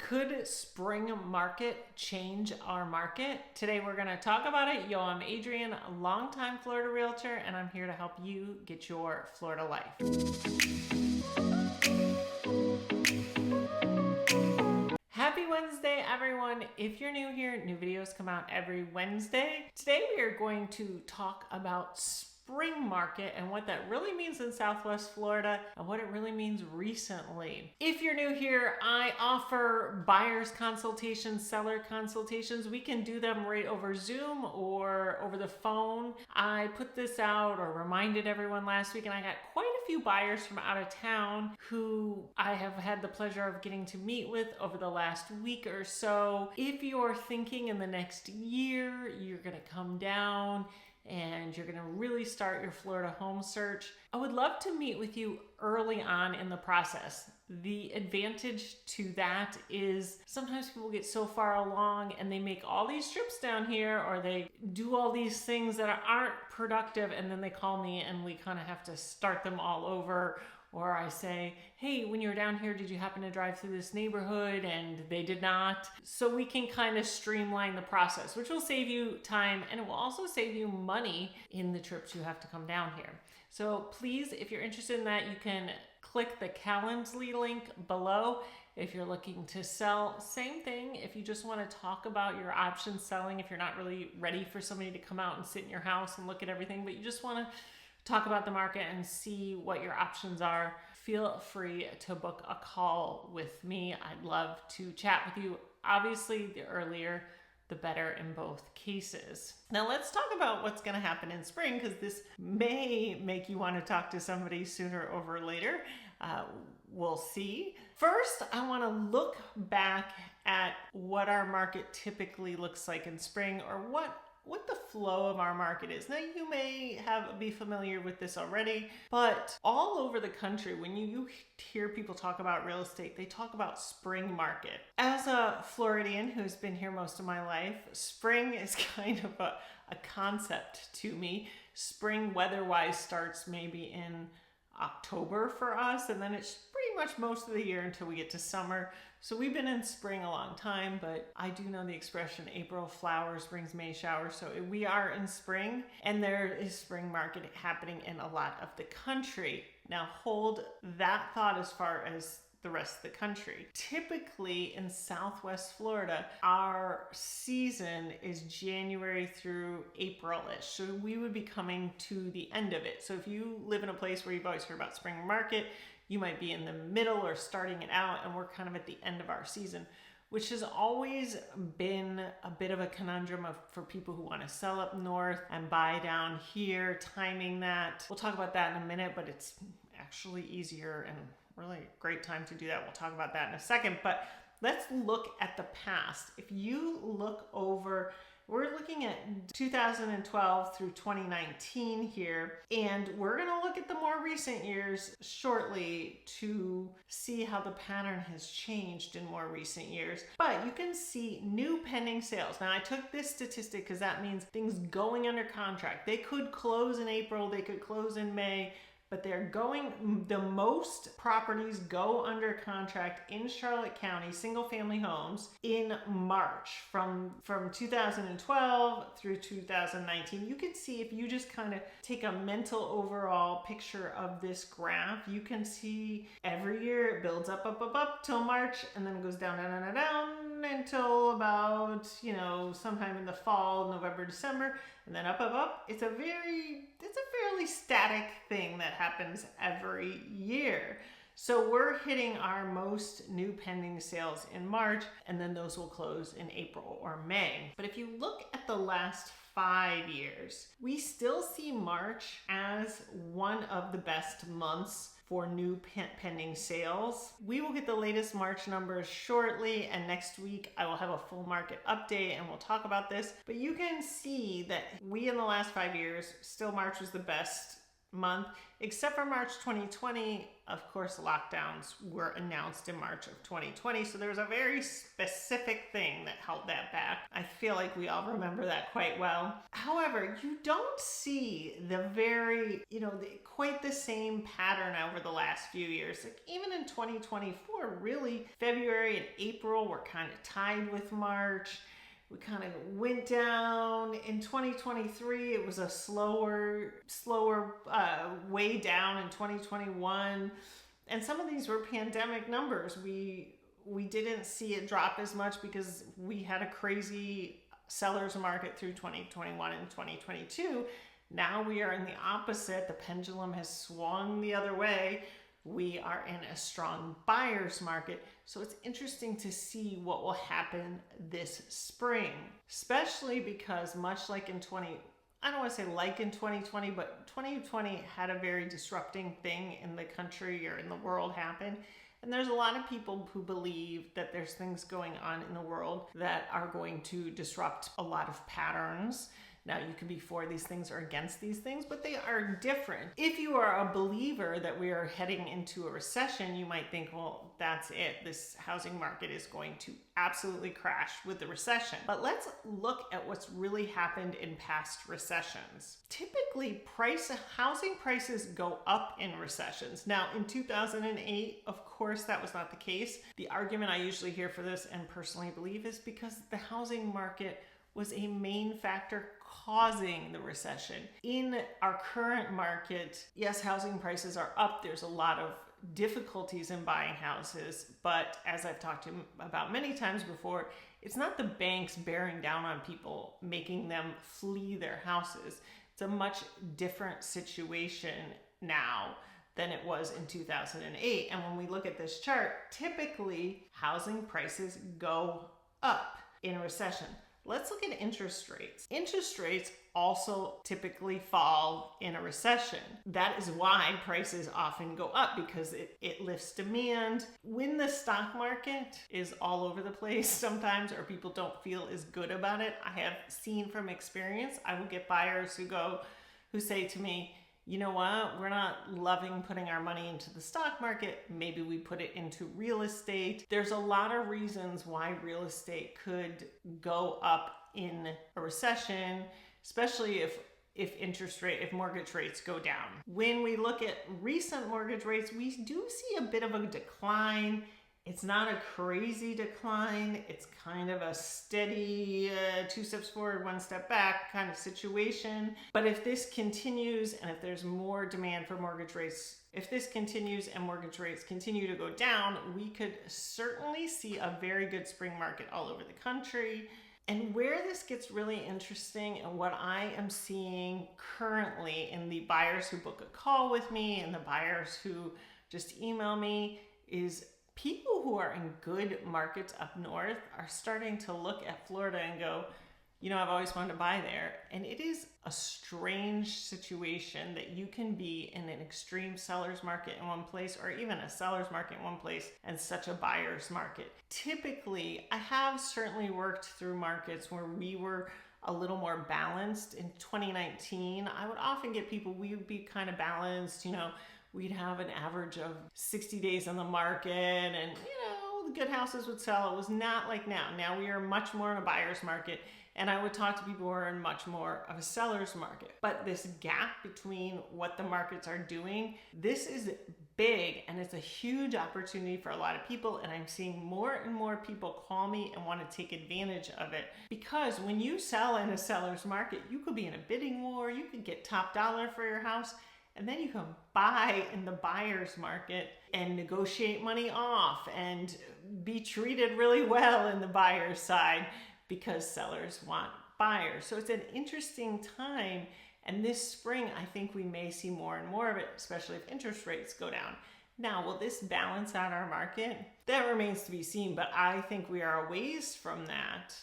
Could spring market change our market? Today we're going to talk about it. Yo, I'm Adrienne, a longtime Florida realtor, and I'm here to help you get your Florida life. Happy Wednesday, everyone. If you're new here, new videos come out every Wednesday. Today we are going to talk about spring market and what that really means in Southwest Florida and what it really means recently. If you're new here, I offer buyer's consultations, seller consultations. We can do them right over Zoom or over the phone. I put this out or reminded everyone last week, and I got quite a few buyers from out of town who I have had the pleasure of getting to meet with over the last week or so. If you're thinking in the next year, you're gonna come down and you're gonna really start your Florida home search, I would love to meet with you early on in the process. The advantage to that is sometimes people get so far along and they make all these trips down here or they do all these things that aren't productive, and then they call me and we kind of have to start them all over. Or I say, hey, when you were down here, did you happen to drive through this neighborhood? And they did not. So we can kind of streamline the process, which will save you time, and it will also save you money in the trips you have to come down here. So please, if you're interested in that, you can click the Calendly link below. If you're looking to sell, same thing. If you just want to talk about your options selling, if you're not really ready for somebody to come out and sit in your house and look at everything, but you just want to talk about the market and see what your options are, feel free to book a call with me. I'd love to chat with you. Obviously, the earlier, the better in both cases. Now let's talk about what's going to happen in spring, because this may make you want to talk to somebody sooner or later. We'll see. First, I want to look back at what our market typically looks like in spring, or what the flow of our market is. Now, you may be familiar with this already, but all over the country, when you hear people talk about real estate, they talk about spring market. As a Floridian who's been here most of my life, spring is kind of a concept to me. Spring weather-wise starts maybe in October for us, and then it's pretty much most of the year until we get to summer. So we've been in spring a long time, but I do know the expression April flowers brings May showers. So we are in spring, and there is spring market happening in a lot of the country. Now hold that thought as far as the rest of the country. Typically in Southwest Florida, our season is January through April-ish. So we would be coming to the end of it. So if you live in a place where you've always heard about spring market, you might be in the middle or starting it out, and we're kind of at the end of our season, which has always been a bit of a conundrum for people who want to sell up north and buy down here, timing that. We'll talk about that in a minute, but it's actually easier and really a great time to do that. We'll talk about that in a second, but let's look at the past. If you look over, we're looking at 2012 through 2019 here, and we're gonna look at the more recent years shortly to see how the pattern has changed in more recent years. But you can see new pending sales. Now I took this statistic because that means things going under contract. They could close in April, they could close in May, but the most properties go under contract in Charlotte County, single family homes, in March from 2012 through 2019. You can see, if you just kind of take a mental overall picture of this graph, you can see every year it builds up till March, and then it goes down until about, sometime in the fall, November, December, and then up. It's a fairly static thing that happens every year. So we're hitting our most new pending sales in March, and then those will close in April or May. But if you look at the last 5 years, we still see March as one of the best months for new pending sales. We will get the latest March numbers shortly, and next week I will have a full market update and we'll talk about this. But you can see that in the last 5 years, still March was the best month, except for March 2020. Of course, lockdowns were announced in March of 2020, so there was a very specific thing that held that back. I feel like we all remember that quite well. However, you don't see quite the same pattern over the last few years. Like even in 2024, really, February and April were kind of tied with March. We kind of went down. In 2023, it was a slower way down in 2021. And some of these were pandemic numbers. We didn't see it drop as much because we had a crazy seller's market through 2021 and 2022. Now we are in the opposite. The pendulum has swung the other way. We are in a strong buyer's market. So it's interesting to see what will happen this spring, especially because much like in 2020, but 2020 had a very disrupting thing in the country or in the world happen. And there's a lot of people who believe that there's things going on in the world that are going to disrupt a lot of patterns. Now, you can be for these things or against these things, but they are different. If you are a believer that we are heading into a recession, you might think, well, that's it. This housing market is going to absolutely crash with the recession. But let's look at what's really happened in past recessions. Typically, housing prices go up in recessions. Now, in 2008, of course, that was not the case. The argument I usually hear for this and personally believe is because the housing market was a main factor causing the recession. In our current market, yes, housing prices are up. There's a lot of difficulties in buying houses, but as I've talked to about many times before, it's not the banks bearing down on people, making them flee their houses. It's a much different situation now than it was in 2008. And when we look at this chart, typically housing prices go up in a recession. Let's look at interest rates. Interest rates also typically fall in a recession. That is why prices often go up, because it lifts demand. When the stock market is all over the place sometimes, or people don't feel as good about it, I have seen from experience, I will get buyers who say to me, you know what, we're not loving putting our money into the stock market. Maybe we put it into real estate. There's a lot of reasons why real estate could go up in a recession, especially if mortgage rates go down. When we look at recent mortgage rates, we do see a bit of a decline. It's not a crazy decline. It's kind of a steady 2 steps forward, 1 step back kind of situation. But if this continues and if there's more demand for mortgage rates, if this continues and mortgage rates continue to go down, we could certainly see a very good spring market all over the country. And where this gets really interesting, and what I am seeing currently in the buyers who book a call with me and the buyers who just email me, is people who are in good markets up north are starting to look at Florida and go, you know, I've always wanted to buy there. And it is a strange situation that you can be in an extreme seller's market in one place, or even a seller's market in one place, and such a buyer's market. Typically, I have certainly worked through markets where we were a little more balanced. In 2019, I would often get people, we would be kind of balanced, you know, we'd have an average of 60 days on the market, and the good houses would sell. It was not like now. Now we are much more in a buyer's market, and I would talk to people who are in much more of a seller's market. But this gap between what the markets are doing, this is big, and it's a huge opportunity for a lot of people, and I'm seeing more and more people call me and want to take advantage of it. Because when you sell in a seller's market, you could be in a bidding war, you could get top dollar for your house, and then you can buy in the buyer's market and negotiate money off and be treated really well in the buyer's side because sellers want buyers. So it's an interesting time. And this spring, I think we may see more and more of it, especially if interest rates go down. Now, will this balance out our market? That remains to be seen, but I think we are a ways from that.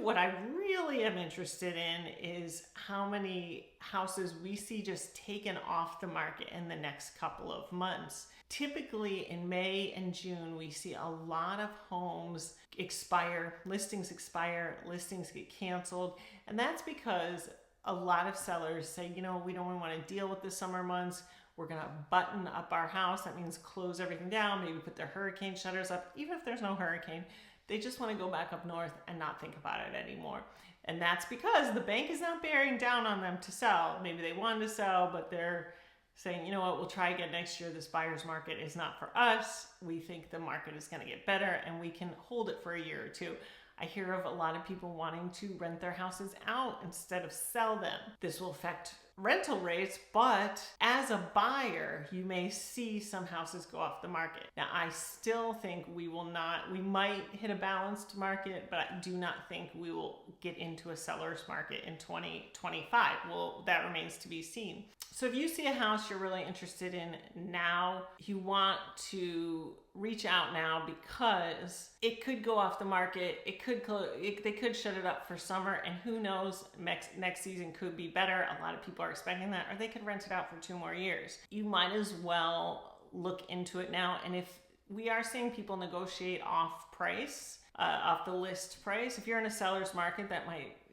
What I really am interested in is how many houses we see just taken off the market in the next couple of months. Typically in May and June, we see a lot of homes expire, listings get canceled. And that's because a lot of sellers say, you know, we don't want to deal with the summer months. We're going to button up our house. That means close everything down, maybe put their hurricane shutters up. Even if there's no hurricane, they just want to go back up north and not think about it anymore. And that's because the bank is not bearing down on them to sell. Maybe they wanted to sell, but they're saying, you know what, we'll try again next year. This buyer's market is not for us. We think the market is going to get better and we can hold it for a year or two. I hear of a lot of people wanting to rent their houses out instead of sell them. This will affect rental rates, but as a buyer, you may see some houses go off the market. Now, I still think we might hit a balanced market, but I do not think we will get into a seller's market in 2025. Well, that remains to be seen. So if you see a house you're really interested in now, you want to reach out now because it could go off the market. They could shut it up for summer, and who knows, next season could be better. A lot of people are expecting that, or they could rent it out for 2 more years. You might as well look into it now. And if we are seeing people negotiate off price, off the list price, if you're in a seller's market,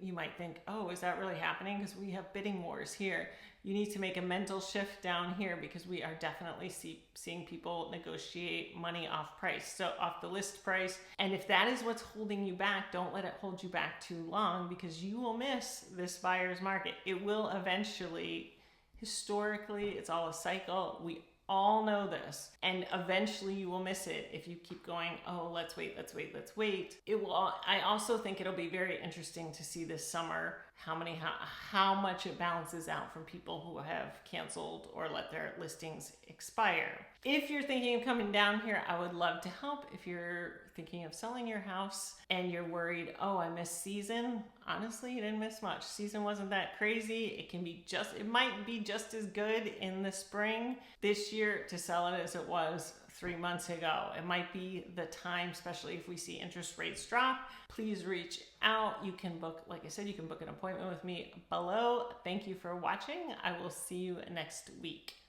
you might think, oh, is that really happening? Because we have bidding wars here. You need to make a mental shift down here because we are definitely seeing people negotiate money off price, so off the list price. And if that is what's holding you back, don't let it hold you back too long because you will miss this buyer's market. It will eventually, historically, it's all a cycle. We all know this, and eventually you will miss it if you keep going, oh, let's wait. I also think it'll be very interesting to see this summer how much it balances out from people who have canceled or let their listings expire. If you're thinking of coming down here, I would love to help. If you're thinking of selling your house and you're worried, oh, I missed season. Honestly, you didn't miss much. Season wasn't that crazy. It might be just as good in the spring this year to sell it as it was 3 months ago. It might be the time, especially if we see interest rates drop. Please reach out. You can book, like I said, you can book an appointment with me below. Thank you for watching. I will see you next week.